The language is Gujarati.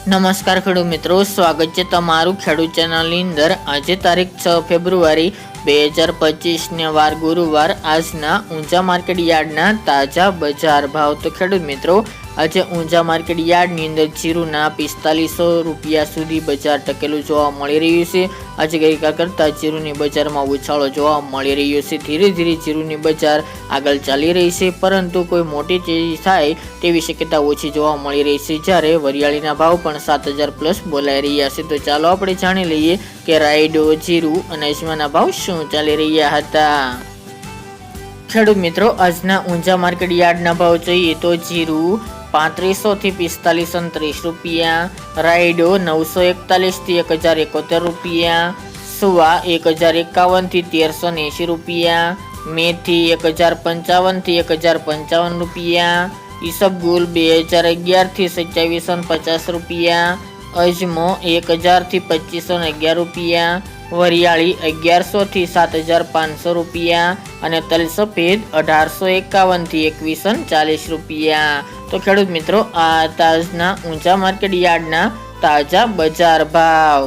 નમસ્કાર ખેડૂત મિત્રો, સ્વાગત છે તમારું ખેડૂત ચેનલની અંદર। આજે તારીખ 6 ફેબ્રુઆરી 2025 ને વાર ગુરુવાર। આજના ઊંઝા માર્કેટ યાર્ડના તાજા બજાર ભાવ। તો ખેડૂત મિત્રો, આજે ઊંઝા માર્કેટ યાર્ડની અંદર જીરુના 4500 રૂપિયા સુધી બજાર ટકેલું જોવા મળી રહ્યું છે। આજે ગઈકાલ કરતાં જીરુની બજારમાં ઉછાળો જોવા મળી રહ્યો છે। ધીરે ધીરે જીરુની બજાર આગળ ચાલી રહી છે, પરંતુ કોઈ મોટી તેજી થાય તેવી શક્યતા ઓછી જોવા મળી રહી છે। જ્યારે વરિયાળીના ભાવ પણ 7000 પ્લસ બોલાઈ રહ્યા છે। તો ચાલો આપણે જાણી લઈએ કે રાયડો, જીરું અને અજમાના ભાવ શું ચાલી રહ્યા હતા। ખેડૂત મિત્રો, આજના ઊંઝા માર્કેટ યાર્ડના ભાવ જોઈએ તો જીરું 3500 થી 4529 રૂપિયા, રાયડો 941 થી 1071 રૂપિયા, સુવા 1051 થી 1380 રૂપિયા, મેથી 1055 થી 1055 રૂપિયા, ઈસબગુલ 2011 થી 2750 રૂપિયા, અજમો 1000 થી 2511 રૂપિયા, વરિયાળી 1100 થી 7500 રૂપિયા અને તલ સફેદ 1851 થી 2140 રૂપિયા। તો ખેડૂત મિત્રો, આ તાજના ઊંઝા માર્કેટ યાર્ડના તાજા બજાર ભાવ।